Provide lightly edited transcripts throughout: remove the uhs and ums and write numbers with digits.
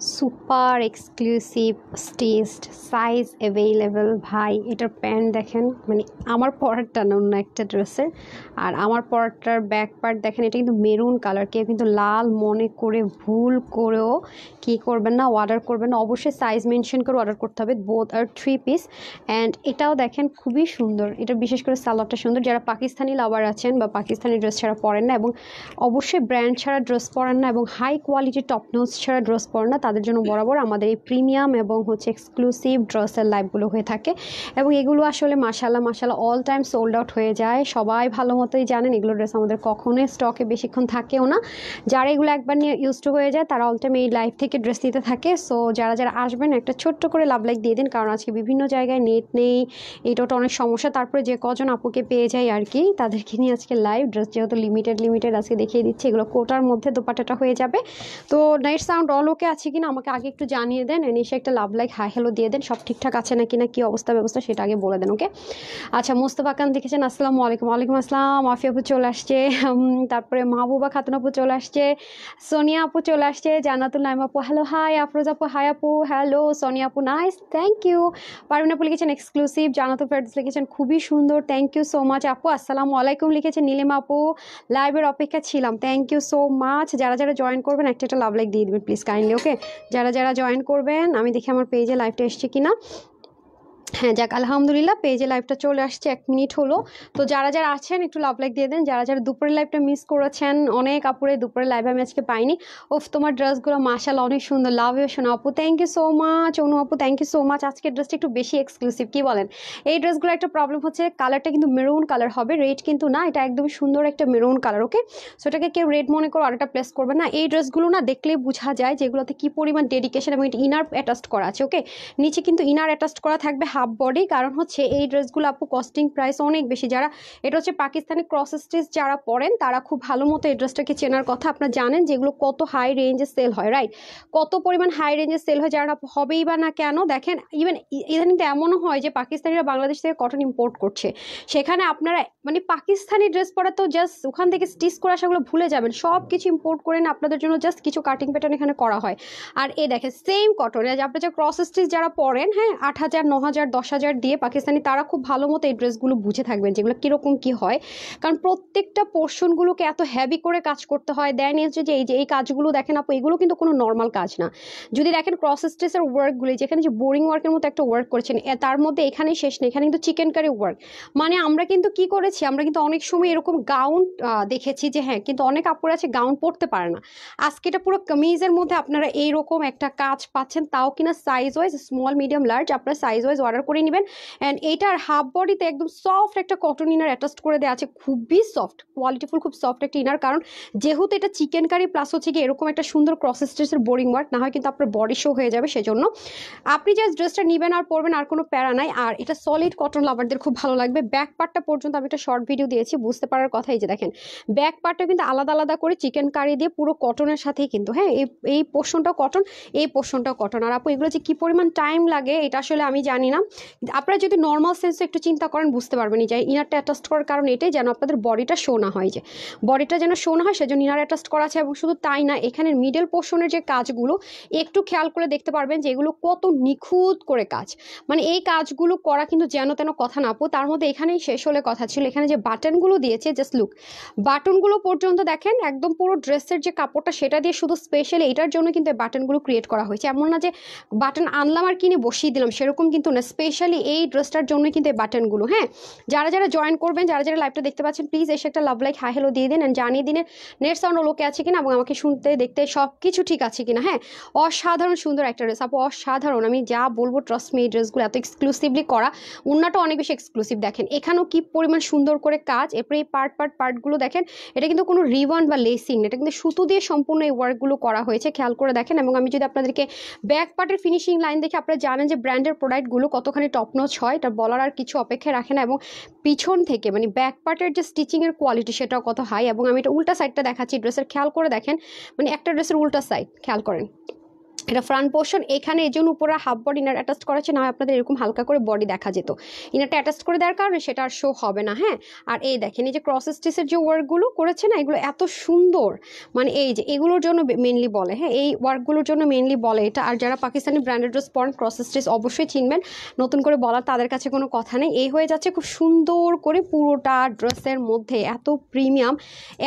Super exclusive staged size available ভাই। এটার pant দেখেন, মানে আমার পরারটা না অন্য একটা ড্রেসের। আর আমার পরারটার ব্যাক পার্ট দেখেন, এটা কিন্তু মেরুন কালার। কেউ কিন্তু লাল মনে করে ভুল করেও কী করবেন না, অর্ডার করবেন না। অবশ্যই সাইজ মেনশন করে অর্ডার করতে হবে। Both R 3 piece. অ্যান্ড এটাও দেখেন খুবই সুন্দর। এটা বিশেষ করে সালোয়ারটা সুন্দর। যারা পাকিস্তানি লাভার আছেন বা পাকিস্তানি ড্রেস ছাড়া পরেন না, এবং অবশ্যই ব্র্যান্ড ছাড়া ড্রেস পরেন না, এবং হাই কোয়ালিটি টপ নোজ ছাড়া ড্রেস পরেন না, তাদের জন্য বরাবর আমাদের এই প্রিমিয়াম এবং এক্সক্লুসিভ ড্রেসের লাইভগুলো হয়ে থাকে। এবং এগুলো আসলে মাশাল্লাহ অল টাইম সোল্ড আউট হয়ে যায়। সবাই ভালো মতোই জানেন এগুলো ড্রেস আমাদের কখনোই স্টকে বেশিক্ষণ থাকেও না। যারা এগুলো একবার নিয়ে ইউজ টু হয়ে যায় তারা অল টাইম এই লাইভ থেকে ড্রেস নিতে থাকে। সো যারা যারা আসবেন একটা ছোট্ট করে লাভ লাইক দিয়ে দিন, কারণ আজকে বিভিন্ন জায়গায় নেট নেই, এইটা অনেক সমস্যা। তারপরে যে কজন আপুকে পেয়ে যায় আর কি, তাদেরকে নিয়ে আজকে লাইভ ড্রেস যেহেতু লিমিটেড আজকে দেখিয়ে দিচ্ছি। এগুলো কোটার মধ্যে দোপাট্টাটা হয়ে যাবে। তো নেট সাউন্ড অল ওকে আছে কিনা আমাকে আগে একটু জানিয়ে দেন, এসে একটা লাভ লাইক হাই হ্যালো দিয়ে দেন। সব ঠিকঠাক আছে নাকি, না কি অবস্থা ব্যবস্থা সেটা আগে বলে দেন। ওকে, আচ্ছা মোস্তফা খান দেখেছেন, আসসালামু আলাইকুম। ওয়ালাইকুম আসসালাম। আফিয়া আপু চলে আসছে, তারপরে মাহবুবা খাতুন আপু চলে আসছে, সোনিয়া আপু চলে আসছে, জান্নাতুল নাইম আপু হ্যালো হাই, আফরোজ আপু হাই আপু হ্যালো, সোনিয়া আপু নাইস থ্যাংক ইউ, পারভিন আপু লিখেছেন এক্সক্লুসিভ, জান্নাতুল ফেরদৌস লিখেছেন খুবই সুন্দর থ্যাংক ইউ সো মাচ আপু, আসসালামু আলাইকুম লিখেছেন নীলিমা আপু, লাইভের অপেক্ষা ছিলাম থ্যাংক ইউ সো মাচ। যারা যারা জয়েন করবেন একটা লাভ লাইক দিয়ে দেবেন প্লিজ কাইন্ডলি। ওকে, যারা যারা জয়েন করবেন আমি দেখি আমার পেজে লাইভটা এসছে কিনা। হ্যাঁ যাক আলহামদুলিল্লাহ, পেজে লাইভটা চলে আসছে, 1 মিনিট হলো। তো যারা যারা আছেন একটু লাভ লাইক দিয়ে দেন। যারা যারা দুপুরের লাইভটা মিস করেছেন, অনেক আপুরে দুপুরের লাইভে আমি আজকে পাইনি। ওফ তোমার ড্রেসগুলো মাশাআল্লাহ অনেক সুন্দর, লাভ ইউ শোনা আপু থ্যাংক ইউ সো মাচ, অনু আপু থ্যাংক ইউ সো মাচ। আজকের ড্রেসটা একটু বেশি এক্সক্লুসিভ, কি বলেন? এই ড্রেসগুলো একটা প্রবলেম হচ্ছে, কালারটা কিন্তু মেরুন কালার হবে, রেড কিন্তু না, এটা একদমই সুন্দর একটা মেরুন কালার। ওকে, সো এটাকে কেউ রেড মনে করে আরেকটা প্লেস করবে না। এই ড্রেসগুলো না দেখলেই বোঝা যায় যেগুলোতে কি পরিমাণ ডেডিকেশন, এবং এটা ইনার অ্যাটাচড করা আছে। ওকে, নিচে কিন্তু ইনার অ্যাটাচড করা থাকবে হাফ বডি, কারণ হচ্ছে এই ড্রেসগুলো আপু কস্টিং প্রাইস অনেক বেশি। যারা এটা হচ্ছে পাকিস্তানি ক্রস স্টিচ যারা পরেন তারা খুব ভালো মতো এই ড্রেসটাকে চেনার কথা। আপনারা জানেন যেগুলো কত হাই রেঞ্জে সেল হয়, রাইট? কত পরিমাণ হাই রেঞ্জে সেল হয়, যারা হবেই বা না কেন। দেখেন ইভেন ইদানিং তো এমনও হয় যে পাকিস্তানিরা বাংলাদেশ থেকে কটন ইম্পোর্ট করছে, সেখানে আপনারা মানে পাকিস্তানি ড্রেস পরা তো জাস্ট ওখান থেকে স্টিচ করে আসাগুলো ভুলে যাবেন, সব কিছু ইম্পোর্ট করে না আপনাদের জন্য, জাস্ট কিছু কাটিং প্যাটার্ন এখানে করা হয়। আর এই দেখেন সেম কটনে আপনার যে ক্রস স্টিচ যারা পরেন, হ্যাঁ 8,000 9,000 10,000 দিয়ে পাকিস্তানি, তারা খুব ভালো মতো এই ড্রেসগুলো বুঝে থাকবেন যেগুলো কীরকম কী হয়। কারণ প্রত্যেকটা পোর্শনগুলোকে এত হেভি করে কাজ করতে হয়। দেন হচ্ছে যে এই কাজগুলো দেখেন আপু, এগুলো কিন্তু কোনো নর্মাল কাজ না। যদি দেখেন ক্রস স্টিচের ওয়ার্কগুলি, যেখানে যে বোরিং ওয়ার্কের মতো একটা ওয়ার্ক করেছেন, তার মধ্যে এখানেই শেষ নেই, এখানে কিন্তু চিকেন কারি ওয়ার্ক। মানে আমরা কিন্তু কি করেছি, আমরা কিন্তু অনেক সময় এরকম গাউন দেখেছি যে হ্যাঁ, কিন্তু অনেক আপুর আছে গাউন পরতে পারে না। আজকে এটা পুরো কামিজের মধ্যে আপনারা এইরকম একটা কাজ পাচ্ছেন, তাও কিনা size wise small medium large, আপনারা সাইজ ওয়াইজ অর্ডার করে নেবেন। অ্যান্ড এইটার হাফ বডিতে একদম সফট একটা কটন ইনার অ্যাটাচড করে দেওয়া আছে, খুবই সফট কোয়ালিটিফুল, খুব সফট একটা ইনার। কারণ যেহেতু এটা চিকেন কারি প্লাস হচ্ছে কি এরকম একটা সুন্দর ক্রস স্টিচের বোরিং ওয়ার্ক, না হয় কিন্তু আপনার বডি শো হয়ে যাবে। সেজন্য আপনি যে ড্রেসটা নেবেন আর পরবেন আর কোনো প্যারা নাই। আর এটা সলিড কটন লাভারদের খুব ভালো লাগবে। ব্যাক পার্টটা পর্যন্ত আমি একটা শর্ট ভিডিও দিয়েছি, বুঝতে পারার কথা। এই যে দেখেন ব্যাক পার্টটা কিন্তু আলাদা আলাদা করে চিকেন কারি দিয়ে পুরো কটনের সাথেই কিন্তু, হ্যাঁ এই পোর্শনটাও কটন, এই পোর্শনটাও কটন। আর আপু এগুলো যে কি পরিমাণ টাইম লাগে এটা আসলে আমি জানি না। আপনারা যদি নর্মাল সেন্সে একটু চিন্তা করেন বুঝতে পারবেন যে ইনারটা অ্যাটাচড করার কারণ এটাই, যেন আপনাদের বডিটা শো না হয়, যে বডিটা যেন শো না হয় সেজন্য ইনার অ্যাটাচড করা আছে। এবং শুধু তাই না, এখানের মিডল পোর্শনের যে কাজগুলো একটু খেয়াল করে দেখতে পারবেন যে এগুলো কত নিখুঁত করে কাজ। মানে এই কাজগুলো করা কিন্তু যেন তেন কথা না আপু। তার মধ্যে এখানেই শেষ হলে কথা ছিল, এখানে যে বাটনগুলো দিয়েছে জাস্ট লুক, বাটনগুলো পর্যন্ত দেখেন একদম পুরো ড্রেসের যে কাপড়টা সেটা দিয়ে শুধু স্পেশালি এটার জন্য কিন্তু এই বাটনগুলো ক্রিয়েট করা হয়েছে। এমন না যে বাটন আনলাম আর কিনে বসিয়ে দিলাম, সেরকম কিন্তু না, স্পেশালি এই ড্রেসটার জন্য কিন্তু এই বাটনগুলো। হ্যাঁ যারা যারা জয়েন করবেন, যারা যারা লাইভটা দেখতে পাচ্ছেন, প্লিজ এসে একটা লাভ লাইক হাই হ্যালো দিয়ে দিন, অ্যান্ড জানিয়ে দিন নেট সাউন্ড লোকে আছে কিনা এবং আমাকে শুনতে দেখতে সব কিছু ঠিক আছে কিনা। হ্যাঁ অসাধারণ সুন্দর একটা ড্রেস আপু, অসাধারণ। আমি যা বলবো ট্রাস্ট মি, এই ড্রেসগুলো এত এক্সক্লুসিভলি করা, অন্যটা অনেক বেশি এক্সক্লুসিভ। দেখেন এখানেও কি পরিমাণ সুন্দর করে কাজ। এরপরে এই পার্টগুলো দেখেন, এটা কিন্তু কোনো রিবন বা লেসিং, এটা কিন্তু সুতো দিয়ে সম্পূর্ণ এই ওয়ার্কগুলো করা হয়েছে, খেয়াল করে দেখেন। এবং আমি যদি আপনাদেরকে ব্যাক পার্টের ফিনিশিং লাইন দেখে, আপনারা জানেন যে ব্র্যান্ডের প্রোডাক্টগুলো কতখানি টপ নচ হয়, এটা বলার আর কিছু অপেক্ষা রাখে না। এবং পিছন থেকে মানে ব্যাক পার্টের যে স্টিচিংয়ের কোয়ালিটি সেটাও কত হাই। এবং আমি এটা উল্টা সাইডটা দেখাচ্ছি ড্রেসের, খেয়াল করে দেখেন, মানে একটা ড্রেসের উল্টা সাইড খেয়াল করেন, এটা ফ্রন্ট পোর্শন, এখানে এই জন্য উপরে হাফ বডি ইনার অ্যাটাচ করা আছে, না হয় আপনাদের এরকম হালকা করে বডি দেখা যেত। ইনারটা অ্যাটাচ করে দেওয়ার কারণে সেটা আর শো হবে না। হ্যাঁ, আর এই দেখেন এই যে ক্রস স্টিচের যে ওয়ার্কগুলো করেছে না, এগুলো এত সুন্দর, মানে এই যে এগুলোর জন্য মেনলি বলে। হ্যাঁ, এই ওয়ার্কগুলোর জন্য মেনলি বলে এটা। আর যারা পাকিস্তানি ব্র্যান্ডেড ড্রেস পরেন ক্রস স্টিচ অবশ্যই চিনবেন, নতুন করে বলার তাদের কাছে কোনো কথা নেই। এই হয়ে যাচ্ছে খুব সুন্দর করে পুরোটা ড্রেসের মধ্যে এত প্রিমিয়াম,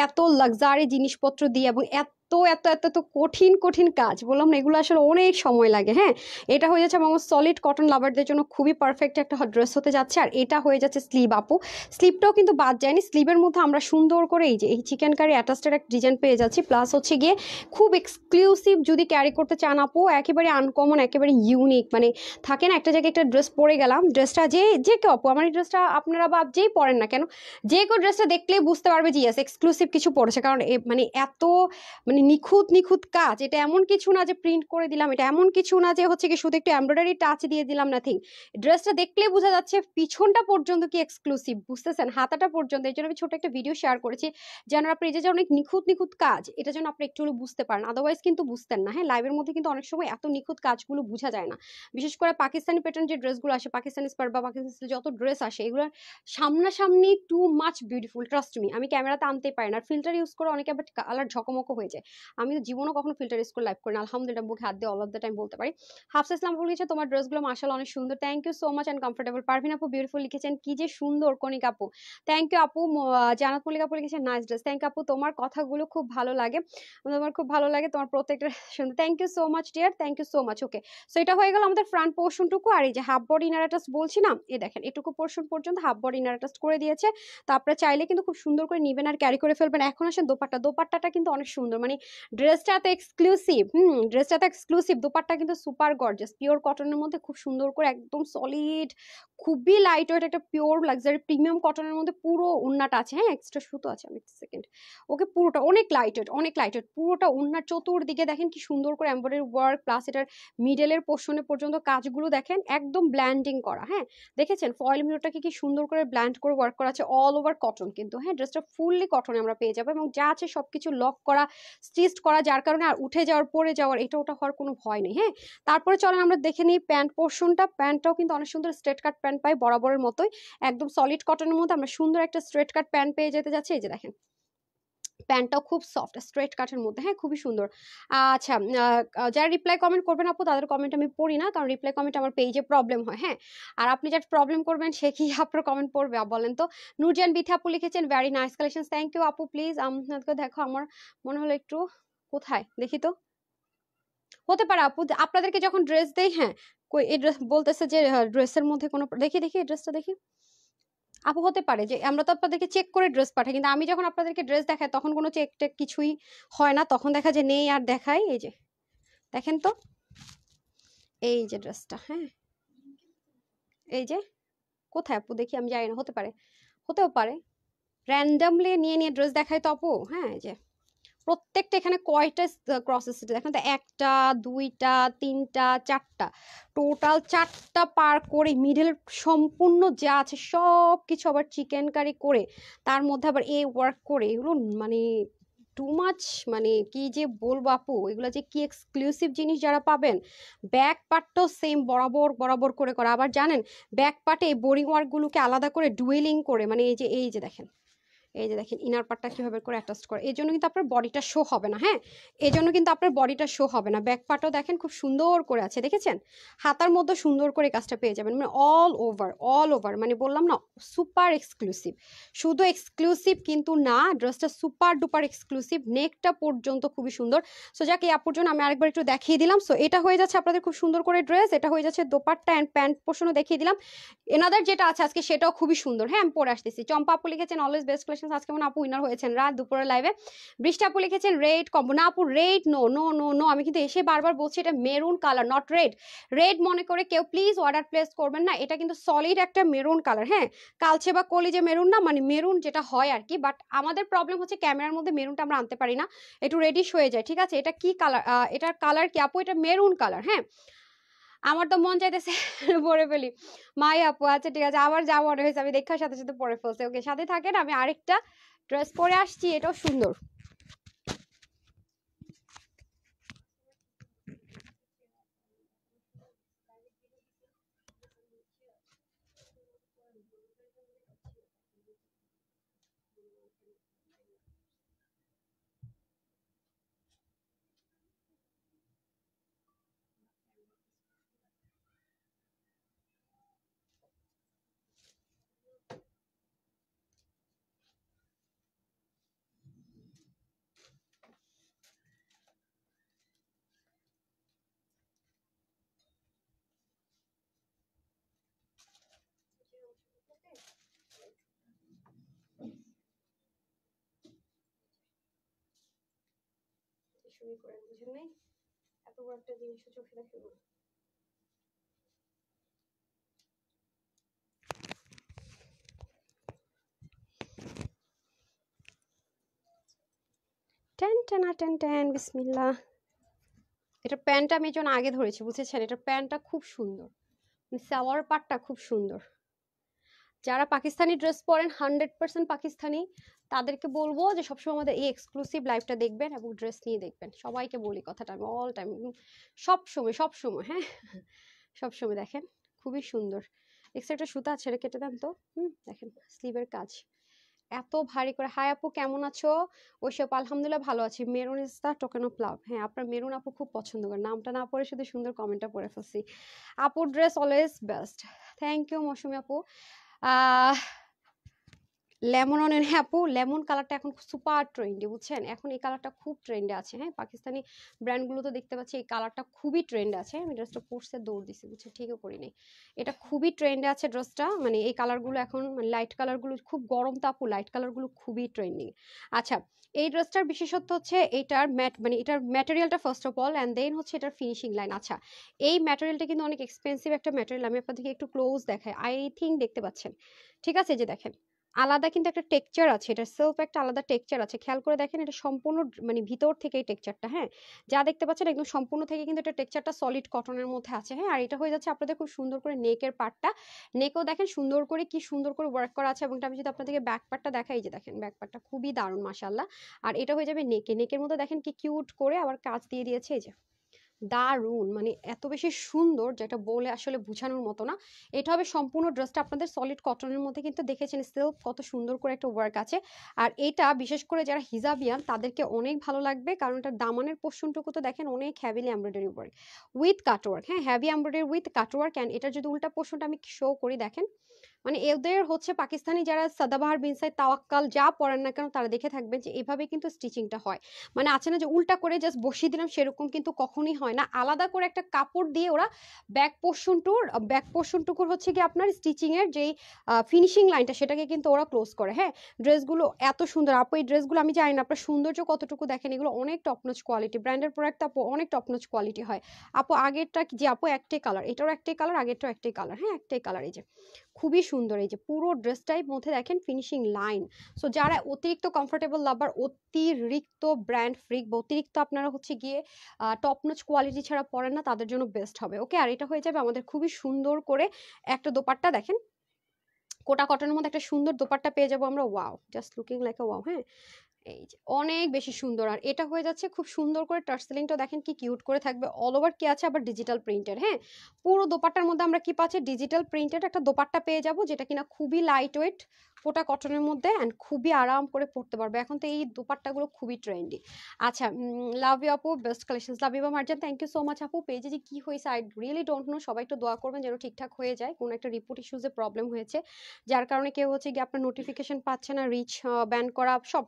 এত লাক্সারি জিনিসপত্র দিয়ে, এবং এত এত এত এত কঠিন কঠিন কাজ, বললাম না এগুলো আসলে অনেক সময় লাগে। হ্যাঁ, এটা হয়ে যাচ্ছে আমার সলিড কটন লাভারদের জন্য খুবই পারফেক্ট একটা ড্রেস হতে যাচ্ছে। আর এটা হয়ে যাচ্ছে স্লিভ আপু, স্লিভটাও কিন্তু বাদ যায়নি। স্লিভের মধ্যে আমরা সুন্দর করে এই যে এই চিকেন কারি অ্যাটাচড একটা ডিজাইন পেয়ে যাচ্ছি, প্লাস হচ্ছে গিয়ে খুব এক্সক্লুসিভ যদি ক্যারি করতে চান আপু, একেবারে আনকমন, একেবারে ইউনিক, মানে থাকে না একটা জায়গায় একটা ড্রেস পরে গেলাম, ড্রেসটা যে কেউ আপু আমার এই ড্রেসটা আপনারা বা যেই পরেন না কেন, যে কেউ ড্রেসটা দেখলেই বুঝতে পারবে যে ইয়াস এক্সক্লুসিভ কিছু পড়েছে। কারণ মানে এত মানে নিখুঁত নিখুঁত কাজ, এটা এমন কিছু না যে প্রিন্ট করে দিলাম, এটা এমন কিছু না যে হচ্ছে কি শুধু একটু এমব্রয়ডারি টাচ দিয়ে দিলাম, নাথিং। ড্রেসটা দেখলেই বোঝা যাচ্ছে পিছনটা পর্যন্ত কি এক্সক্লুসিভ, বুঝতেছেন, হাতাটা পর্যন্ত। এই জন্য আমি ছোট একটা ভিডিও শেয়ার করেছি যেন আপনি এই যে অনেক নিখুঁত নিখুঁত কাজ, এটা যেন আপনি একটু হলেও বুঝতে পারেন, আদারওয়াইজ কিন্তু বুঝতেন না। হ্যাঁ, লাইভের মধ্যে কিন্তু অনেক সময় এত নিখুঁত কাজগুলো বোঝা যায় না, বিশেষ করে পাকিস্তানি প্যাটার্ন যে ড্রেসগুলো আসে, পাকিস্তানি স্পার্ট বা পাকিস্তানি যত ড্রেস আসে, এগুলো সামনাসামনি too much beautiful, trust me. আমি ক্যামেরাতে আনতেই পারি না, আর ফিল্টার ইউজ করে অনেকে আবার কালার ঝকমকো হয়ে যায়। আমি তো জীবনও কখনো ফিল্টার ইউজ করে লাইভ করি না, আলহামদুলিল্লাহ বুকে হাত দিয়ে অল অফ দ্য টাইম বলতে পারি। হাফসা ইসলাম আপু লিখেছে তোমার ড্রেসগুলো মাশাআল্লাহ অনেক সুন্দর, thank you so much and comfortable. Parveen আপু বিউটিফুল লিখেছেন, কি যে সুন্দর কনিক আপু, থ্যাংক ইউ আপু। জানাত মল্লিক আপু লিখেছেন নাইস ড্রেস, থ্যাংক ইউ আপু, তোমার কথাগুলো খুব ভালো লাগে, তোমার খুব ভালো লাগে তোমার প্রত্যেকটা সুন্দর, thank you so much dear, thank you so much. Okay, so এটা হয়ে গেল আমাদের ফ্রন্ট পোর্শনটুকু। আর এই যে হাফ বডি ইনার অ্যাটাচ বলছি না, এই দেখেন এটুকু পোর্শন পর্যন্ত হাফ বডি ইনার অ্যাটাচ করে দিয়েছে। তো আপনারা চাইলে কিন্তু খুব সুন্দর করে নিবেন আর ক্যারি করে ফেলবেন। এখন আসেন দোপাট্টা, দোপাট্টাটা কিন্তু অনেক সুন্দর, মানে ড্রেসটা এত এক্সক্লুসিভ, ড্রেসটা এত এক্সক্লুসিভ, দোপাট্টা কিন্তু সুপার গর্জিয়াস, পিওর কটনের মধ্যে খুব সুন্দর করে একদম সলিড, খুবই লাইট ওয়েট একটা পিওর লাক্সারি প্রিমিয়াম কটনের মধ্যে পুরো উন্নাটা আছে। হ্যাঁ, এক্সট্রা সুতো আছে, আমি সেকেন্ড। ওকে, পুরোটা অনেক লাইট ওয়েট, অনেক লাইট ওয়েট, পুরোটা উন্নার চতুর্দিকে দেখেন কি সুন্দর করে এমব্রয়ডারি ওয়ার্ক, প্লাস এটার মিডলের পোর্শনে পর্যন্ত কাজগুলো দেখেন একদম ব্ল্যান্ডিং করা। হ্যাঁ, দেখেছেন ফয়েল মিররটাকে কি সুন্দর করে ব্ল্যান্ড করে ওয়ার্ক করা আছে, অল ওভার কটন কিন্তু। হ্যাঁ, ড্রেসটা ফুললি কটনে আমরা পেয়ে যাবো, এবং যা আছে সবকিছু লক করা, স্টিচড করা, যার কারণে আর উঠে যাওয়ার পরে যাওয়ার এটা ওটা হওয়ার কোনো ভয় নেই। হ্যাঁ, তারপরে চলেন আমরা দেখে নিই প্যান্ট পোর্শনটা। প্যান্টটাও কিন্তু অনেক সুন্দর স্ট্রেট কাট প্যান্ট পাই বরাবরের মতোই, একদম সলিড কটনের মধ্যে আমরা সুন্দর একটা স্ট্রেট কাট প্যান্ট পেয়ে যেতে যাচ্ছে। এই যে দেখেন প্যান্টটাও খুব সফট স্ট্রেট কাটের মধ্যে, হ্যাঁ খুবই সুন্দর। আচ্ছা, যারা রিপ্লাই কমেন্ট করবেন আপু তাদের কমেন্ট আমি পড়ি না, কারণ রিপ্লাই কমেন্ট আমার পেজে প্রবলেম হয়। হ্যাঁ, আর আপনি যার প্রবলেম করবেন সে কি আপনার কমেন্ট পড়বে বলেন তো? নুরজান বিথি আপু লিখেছেন very nice collection, thank you আপু। প্লিজ আপনাকে দেখো, আমার মনে হলো একটু কোথায় দেখি তো, হতে পারে আপু আপনাদেরকে যখন ড্রেস দেই, হ্যাঁ কই এই ড্রেস বলতেছে যে ড্রেসের মধ্যে কোনো, দেখি দেখি এই ড্রেসটা দেখি আপু, হতে পারে যে আমরা তো আপনাদেরকে চেক করে ড্রেস পাঠাই, কিন্তু আমি যখন আপনাদেরকে ড্রেস দেখাই তখন কোনো চেক টেক কিছুই হয় না, তখন দেখা যায় নেই আর দেখাই। এই যে দেখেন তো, এই যে ড্রেসটা, হ্যাঁ এই যে কোথায় আপু দেখি, আমি জানি না, হতে পারে, হতেও পারে র্যান্ডামলি নিয়ে নিয়ে ড্রেস দেখাই তো আপু। হ্যাঁ, এই যে প্রত্যেকটা এখানে কয়টা ক্রসেস দেখেন তো, একটা দুইটা তিনটা চারটা, টোটাল চারটা পার করে মিডল সম্পূর্ণ যা আছে সব কিছু আবার চিকেন কারি করে, তার মধ্যে আবার এই ওয়ার্ক করে, এগুলো মানে টু মাচ, মানে কি যে বলবো আপু, এগুলো যে কি এক্সক্লুসিভ জিনিস যারা পাবেন। ব্যাক পার্টটাও সেম বরাবর বরাবর করে করা, আবার জানেন ব্যাক পার্টে এই বোরিং ওয়ার্কগুলোকে আলাদা করে ডুয়েলিং করে, মানে এই যে দেখেন, এই যে দেখেন ইনার পার্টটা কিভাবে করে অ্যাটাচ করে, এই জন্য কিন্তু আপনার বডিটা শো হবে না। হ্যাঁ, এই জন্য কিন্তু আপনার বডিটা শো হবে না। ব্যাক পার্টও দেখেন খুব সুন্দর করে আছে, দেখেছেন হাতার মধ্যে সুন্দর করে কাজটা পেয়ে যাবেন, মানে অল ওভার, মানে বললাম না সুপার এক্সক্লুসিভ। শুধু এক্সক্লুসিভ কিন্তু না, ড্রেসটা সুপার ডুপার এক্সক্লুসিভ, নেকটা পর্যন্ত খুবই সুন্দর। সো যাকে এই আপুর জন্য আমি আরেকবার একটু দেখিয়ে দিলাম। সো এটা হয়ে যাচ্ছে আপনাদের খুব সুন্দর করে ড্রেস, এটা হয়ে যাচ্ছে দোপাট্টা অ্যান্ড প্যান্ট পোর্শনও দেখিয়ে দিলাম। এনাদার যেটা আছে আজকে সেটাও খুবই সুন্দর। হ্যাঁ, আমি পরে আসতেছি। চম্পা আপু লিখেছেন অলওয়েজ বেস্ট কালেকশন, আজকে মনে আপু উইনার হয়েছেন রাত দুপুরের লাইভে। বৃষ্টি আপু লিখেছেন রেড কম্বো, না আপু red no no no no, আমি কিন্তু এসে বারবার বলছি এটা maroon colour not red. Red মনে করে কেউ প্লিজ অর্ডার প্লেস করবেন না, এটা কিন্তু সলিড একটা মেরুন কালার। হ্যাঁ, কালচে বা কলিজে মেরুন না, মানে মেরুন যেটা হয় আর কি, বাট আমাদের প্রবলেম হচ্ছে ক্যামেরার মধ্যে মেরুনটা আমরা আনতে পারি না, একটু রেডিশ হয়ে যায়। ঠিক আছে, এটা কি কালার, এটার কালার কি আপু? এটা মেরুন কালার। হ্যাঁ, আমার তো মন চাইতেছে পরে ফেলি। মাই আপু, আচ্ছা ঠিক আছে, আবার যা মনে হয়েছে আমি দেখার সাথে সাথে পরে ফেলছি। ওকে, সাথে থাকেন, আমি আরেকটা ড্রেস পরে আসছি, এটাও সুন্দর। দুষ্টুমি করেন, বুঝেন নাই? এত বড় একটা জিনিসও চোখে দেখেন না। টেন টেন টেন টেন বিসমিল্লাহ। এটা প্যান্টটা আমি যেন আগে ধরেছি, বুঝেছেন? এটা প্যান্টটা খুব সুন্দর, সালোয়ার পাটটা খুব সুন্দর। যারা পাকিস্তানি ড্রেস পরেন 100% পাকিস্তানি, তাদেরকে বলবো যে সবসময় আমাদের এই এক্সক্লুসিভ লাইভটা দেখবেন এবং ড্রেস নিয়ে দেখবেন। সবাইকে বলি কথাটা, আমি অল টাইম, সব সময় হ্যাঁ, সবসময় দেখেন খুবই সুন্দর। এক্সট্রা সুতা আছে, এটা কেটে দেন তো। দেখেন স্লিভের কাজ এত ভারী করে। হাই আপু, কেমন আছো? ওইসব আলহামদুলিল্লাহ ভালো আছি। Maroon is the token of love. হ্যাঁ, আপনার মেরুন আপু খুব পছন্দ করে, নামটা না পড়ে শুধু সুন্দর কমেন্টটা পড়ে ফেলছি। আপুর dress always best. Thank you Mousumi আপু। লেমন অনিয়ন, হ্যাঁ আপু, লেমন কালারটা এখন সুপার ট্রেন্ডি, বুঝছেন? এখন এই কালারটা খুব ট্রেন্ডে আছে। হ্যাঁ, পাকিস্তানি ব্র্যান্ডগুলো তো দেখতে পাচ্ছি এই কালারটা খুবই ট্রেন্ডে আছে। আমি ড্রেসটা পরতে দৌড় দিছি, বুঝছেন? ঠিকও করিনি। এটা খুবই ট্রেন্ডে আছে ড্রেসটা, মানে এই কালারগুলো এখন, মানে লাইট কালারগুলো খুব গরম তো আপু, লাইট কালারগুলো খুবই ট্রেন্ডিং। আচ্ছা, এই ড্রেসটার বিশেষত্ব হচ্ছে এটার মানে এটার ম্যাটেরিয়ালটা first of all, and then হচ্ছে এটার ফিনিশিং লাইন। আচ্ছা, এই ম্যাটেরিয়ালটা কিন্তু অনেক এক্সপেন্সিভ একটা ম্যাটেরিয়াল। আমি আপনাদেরকে একটু ক্লোজ দেখাই, আই থিঙ্ক দেখতে পাচ্ছেন। ঠিক আছে, যে দেখেন আলাদা কিন্তু একটা টেক্সচার আছে, এটা সেলফ একটা আলাদা টেক্সচার আছে। খেয়াল করে দেখেন, এটা সম্পূর্ণ মানে ভিতর থেকে এই টেক্সচারটা, হ্যাঁ, যা দেখতে পাচ্ছেন একদম সম্পূর্ণ থেকে কিন্তু এটা টেক্সচারটা সলিড কটনের মধ্যে আছে। হ্যাঁ, আর এটা হয়ে যাচ্ছে আপনাদের খুব সুন্দর করে নেকের পার্টটা, নেকও দেখেন সুন্দর করে, কি সুন্দর করে ওয়ার্ক করা আছে। এবং আমি যদি আপনাদেরকে ব্যাক পার্টটা দেখাই, যে দেখেন ব্যাক পার্টটা খুবই দারুণ মাশাআল্লাহ। আর এটা হয়ে যাবে নেকের মধ্যে দেখেন কি কিউট করে আবার কাজ দিয়ে দিয়েছে, এই যে দারুন, মানে এত বেশি সুন্দর যেটা বলে আসলে বোঝানোর মতো না। এটা হবে সম্পূর্ণ ড্রেসটা আপনাদের সলিড কটনের মধ্যে, কিন্তু দেখেছেন সিল্ক কত সুন্দর করে একটা ওয়ার্ক আছে। আর এটা বিশেষ করে যারা হিজাবিয়ান তাদেরকে অনেক ভালো লাগবে, কারণ এটা দামানের পোর্শনটুকু তো দেখেন অনেক heavily embroidery work with cutwork. হ্যাঁ, heavy embroidery with cutwork. And এটা যদি উল্টা পোর্শনটা আমি শো করি, দেখেন মানে এদের হচ্ছে পাকিস্তানি যারা সাদাবাহার বিন সাইদ তাওয়াক্কাল যা পড়েন না কেন, তারা দেখে থাকবেন যে এভাবে কিন্তু স্টিচিংটা হয়। মানে আছে না যে উল্টা করে জাস্ট বসিয়ে দিলাম, সেরকম কিন্তু কখনোই হয় না। আলাদা করে একটা কাপড় দিয়ে ওরা ব্যাক পোর্শনটুকুর হচ্ছে কি আপনার স্টিচিং এর যেই ফিনিশিং লাইনটা, সেটাকে কিন্তু ওরা ক্লোজ করে। হ্যাঁ, ড্রেসগুলো এত সুন্দর আপু, এই ড্রেসগুলো আমি জানি না আপনার সৌন্দর্য কতটুকু দেখেন, এগুলো অনেক টপনচ কোয়ালিটি, ব্র্যান্ডের প্রোডাক্ট আপু অনেক টপনচ কোয়ালিটি হয়। আপু আগেরটা যে আপু একটাই কালার, এটারও একটাই কালার, আগেরটাও একটাই কালার। হ্যাঁ, একটাই কালার। এই যে খুবই সুন্দর, এই যে পুরো ড্রেসটাই মধ্যে দেখেন ফিনিশিং লাইন। সো যারা অতিরিক্ত কমফোর্টেবল লাভার, অতিরিক্ত ব্র্যান্ড ফ্রিক বা অতিরিক্ত আপনারা হচ্ছে গিয়ে টপ নচ কোয়ালিটি ছাড়া পড়েন না, তাদের জন্য বেস্ট হবে। ওকে, আর এটা হয়ে যাবে আমাদের খুবই সুন্দর করে একটা দোপাট্টা, দেখেন কোটা কটনের মধ্যে একটা সুন্দর দোপাট্টা পেয়ে যাবো আমরা। ওয়াও, জাস্ট লুকিং লাইক আ ওয়াও। হ্যাঁ, এই যে অনেক বেশি সুন্দর। আর এটা হয়ে যাচ্ছে খুব সুন্দর করে টার্সেলিংটা দেখেন কি কিউট করে থাকবে, অল ওভার কি আছে আবার ডিজিটাল প্রিন্টের। হ্যাঁ, পুরো দোপাট্টার মধ্যে আমরা কি পাচ্ছি, ডিজিটাল প্রিন্টেড একটা দোপাট্টা পেয়ে যাব, যেটা কিনা খুবই লাইট ওয়েট কোটা কটনের মধ্যে, অ্যান্ড খুবই আরাম করে পড়তে পারবে। এখন তো এই দোপাট্টাগুলো খুবই ট্রেন্ডি। আচ্ছা, লাভ ইউ আপু, best collection. Love you Marjan, thank you so much আপু। পেজে যে কি হয়েছে আই রিয়েলি ডোন্ট নো, সবাই একটু দোয়া করবেন যেন ঠিকঠাক হয়ে যায়। কোনো একটা রিপোর্ট ইস্যুজে প্রবলেম হয়েছে, যার কারণে কেউ হচ্ছে গিয়ে আপনার নোটিফিকেশন পাচ্ছে না, রিচ ব্যান করা সব,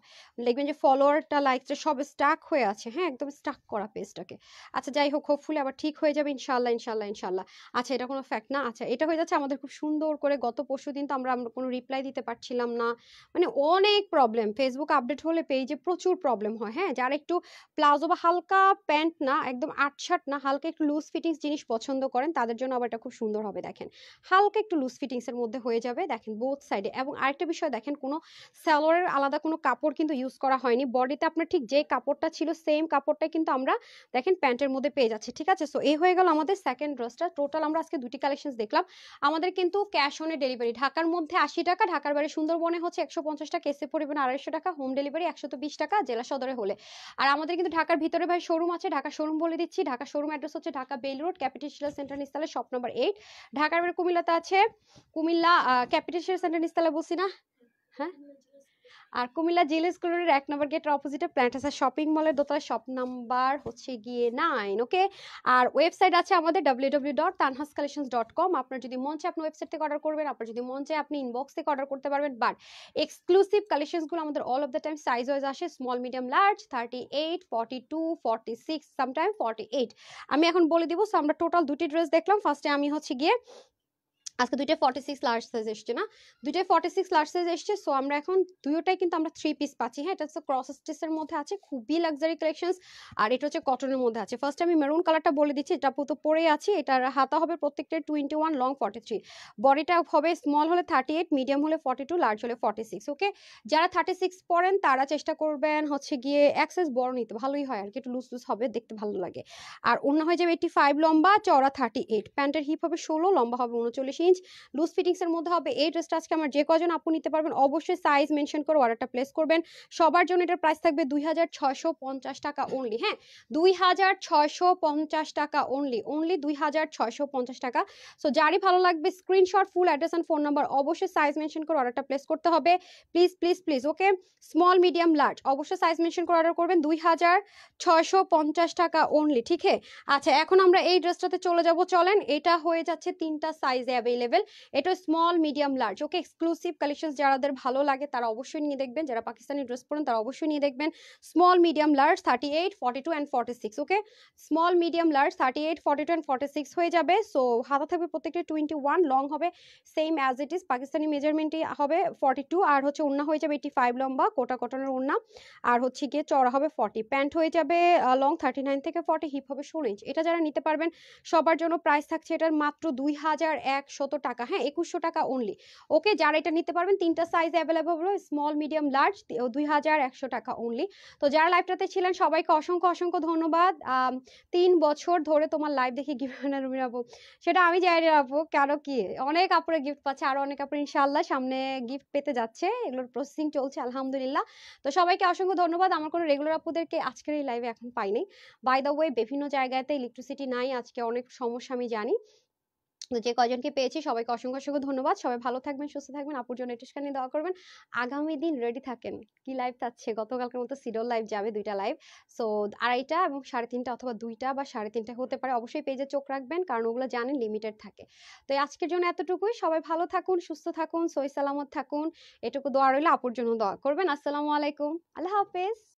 দেখবেন যে ফলোয়ারটা লাইকটা সব স্টাক হয়ে আছে। হ্যাঁ, একদম স্টাক করা পেজটাকে। আচ্ছা, যাই হোক, হোপফুলি আবার ঠিক হয়ে যাবে ইনশাল্লাহ, ইনশাল্লাহ, ইনশাল্লাহ। আচ্ছা, এটা কোনো ফ্যাক্ট না। আচ্ছা, এটা হয়ে যাচ্ছে আমাদের খুব সুন্দর করে, গত পরশু দিন তো আমরা কোনো রিপ্লাই দিতে পারছিলাম না, মানে অনেক প্রবলেম। ফেসবুক আপডেট হলে পেজে প্রচুর প্রবলেম হয়। হ্যাঁ, যারা একটু প্লাজো বা হালকা প্যান্ট না, একদম আটশার্ট না, হালকা একটু লুজ ফিটিংস জিনিস পছন্দ করেন, তাদের জন্য আবার এটা খুব সুন্দর হবে। দেখেন হালকা একটু লুজ ফিটিংস এর মধ্যে হয়ে যাবে, দেখেন বোথ সাইডে। এবং আরেকটা বিষয় দেখেন, কোনো সালোয়ারের আলাদা কোনো কাপড় কিন্তু ইউজ করা হয়নি, বডিতে আপনার ঠিক যে কাপড়টা ছিল সেম কাপড়টাই কিন্তু আমরা দেখেন প্যান্টের মধ্যে পেয়ে যাচ্ছি। ঠিক আছে, সো এই হয়ে গেল আমাদের সেকেন্ড ড্রেসটা। টোটাল আমরা আজকে দুটি কালেকশন দেখলাম। আমাদের কিন্তু ক্যাশ অনে ডেলিভারি, ঢাকার মধ্যে 80 টাকা, ঢাকার বাইরে সুন্দরবনে হচ্ছে 150 টাকা, এসে পরিবহন 250 টাকা, হোম ডেলিভারি 120 টাকা জেলা সদরে হলে। আর আমাদের কিন্তু ঢাকার ভিতরে ভাই শোরুম আছে, ঢাকা শোরুম বলে দিচ্ছি। ঢাকা শোরুম অ্যাড্রেস হচ্ছে Dhaka Bell Road, Capital Centre নিস্তালে, শপ নাম্বার 8। ঢাকার বাইরে কুমিল্লাতে আছে, কুমিল্লা ক্যাপিটাল সেন্টার নিস্তালে, বলছি না? হ্যাঁ, আর কুমিল্লা জিএল স্কুলের 1 নম্বর গেটের অপোজিটে প্ল্যান্টাসা শপিং মলের দোতলা, শপ নাম্বার হচ্ছে গিয়ে 9। ওকে, আর ওয়েবসাইট আছে আমাদের www.tanhascollections.com। আপনার যদি মন চায় আপনি ওয়েবসাইট থেকে অর্ডার করবেন, আপনার যদি মন চায় আপনি ইনবক্স থেকে অর্ডার করতে পারবেন। বাট এক্সক্লুসিভ কালেকশনসগুলো আমাদের all of the time size wise আসে, স্মল, মিডিয়াম, লার্জ, 38, 42, 46, সামটাইম 48। আমি এখন বলে দিব। সো আমরা টোটাল দুটি ড্রেস দেখলাম। ফার্স্টে আমি হচ্ছে গিয়ে আজকে দুইটা 46 লার্জ সাইজ এসছে না, দুইটাই 46 লার্জ সাইজ এসছে। সো আমরা এখন দুটোটাই কিন্তু আমরা 3 পিস পাচ্ছি। হ্যাঁ, এটা হচ্ছে ক্রস স্টিচের মধ্যে আছে, খুবই লাক্সারি কালেকশনস। আর এটা হচ্ছে কটনের মধ্যে আছে। ফার্স্ট আমি মেরুন কালারটা বলে দিচ্ছি, এটা পুরো পরে আছি। এটার হাতা হবে প্রত্যেকটা 21, লং 43, বডিটা হবে স্মল হলে 38, মিডিয়াম হলে 42, লার্জ হলে 46। ওকে, যারা 36 পরেন তারা চেষ্টা করবেন হচ্ছে গিয়ে এক্সেস বড় নিতে, ভালোই হয় আর কি, একটু লুজ লুজ হবে, দেখতে ভালো লাগে। আর ওড়না হয়ে যাবে 85 লম্বা, চওড়া 38, প্যান্টের হিপ হবে 16, লম্বা হবে 39 ইঞ্চ, লুজ ফিটিংস এর মধ্যে হবে। এই ড্রেসটা আজকে আমার যে কজন আপু নিতে পারবেন অবশ্যই সাইজ মেনশন করে অর্ডারটা প্লেস করবেন। সবার জন্য এটার প্রাইস থাকবে 2650 টাকা অনলি। হ্যাঁ, 2650 টাকা অনলি, অনলি 2650 টাকা। সো যারই ভালো লাগবে screenshot, full address and phone number, অবশ্যই সাইজ মেনশন করে অর্ডারটা প্লেস করতে হবে। Please please please. Okay, small medium large অবশ্যই সাইজ মেনশন করে অর্ডার করবেন। 2650 টাকা অনলি। ঠিক আছে, আচ্ছা এখন আমরা এই ড্রেসটাতে চলে যাব, চলেন। এটা হয়ে যাচ্ছে 3টা সাইজে অ্যাভেলেবেল, এটা স্মল মিডিয়াম লার্জ। ওকে, এক্সক্লুসিভ কালেকশন যাদের ভালো লাগে তারা অবশ্যই নিয়ে দেখবেন, যারা পাকিস্তানি ড্রেস পরেন তারা অবশ্যই নিয়ে দেখবেন। Small medium large 38, 42 and 46। Okay, small medium large 38, 42 and 46 হয়ে যাবে। সো হাতা থাকবে প্রত্যেকটা 21, লং হবে same as it is, Pakistani মেজারমেন্টই হবে 42, আর হচ্ছে ওড়না হয়ে যাবে 85 লম্বা, কোটা কটনের ওড়না, আর হচ্ছে গিয়ে চড়া হবে 40, প্যান্ট হয়ে যাবে লং 39 থেকে 40, হিপ হবে 16 ইঞ্চ। এটা যারা নিতে পারবেন সবার জন্য প্রাইস থাকছে এটার মাত্র 2100 টাকা। হ্যাঁ, 2100 টাকা অনলি। ওকে, যারা এটা নিতে পারবেন 3টা size available, small medium large, 2100 টাকা অনলি। তো যারা লাইভটাতে ছিলেন সবাইকে অসংখ্য অসংখ্য ধন্যবাদ। 3 বছর ধরে তোমার লাইভ দেখে গিফট আপু, সেটা আমি জানি আপু, কেন কি অনেক আপুরে গিফট পাচ্ছে, আরো অনেক আপুরে ইনশাআল্লাহ সামনে গিফট পেতে যাচ্ছে, এগুলোর প্রসেসিং চলছে আলহামদুলিল্লাহ। তো সবাইকে অসংখ্য ধন্যবাদ। আমার কোনো রেগুলার আপুদেরকে আজকের এই লাইভে এখন পাইনি, বাই দ্য ওয়ে বিভিন্ন জায়গাতে ইলেকট্রিসিটি নাই, আজকে অনেক সমস্যা আমি জানি। তো যে কয়জনকে পেয়েছি সবাইকে অসংখ্য অসংখ্য ধন্যবাদ। সবাই ভালো থাকবেন, সুস্থ থাকবেন, আপুর জন্য একটু নিয়ে দোয়া করবেন। আগামী দিন রেডি থাকেন, কি লাইভ থাকছে, গতকালকের মতো সিডল লাইভ যাবে, 2টা লাইভ। সো 2:30 এবং 3:30, অথবা 2টা বা 3:30 হতে পারে। অবশ্যই পেজে চোখ রাখবেন, কারণ ওগুলো জানেন লিমিটেড থাকে। তো আজকের জন্য এতটুকুই, সবাই ভালো থাকুন, সুস্থ থাকুন, সহি সালামত থাকুন, এটুকু দোয়া রইল। আপুর জন্য দোয়া করবেন। আসসালামু আলাইকুম, আল্লাহ হাফেজ।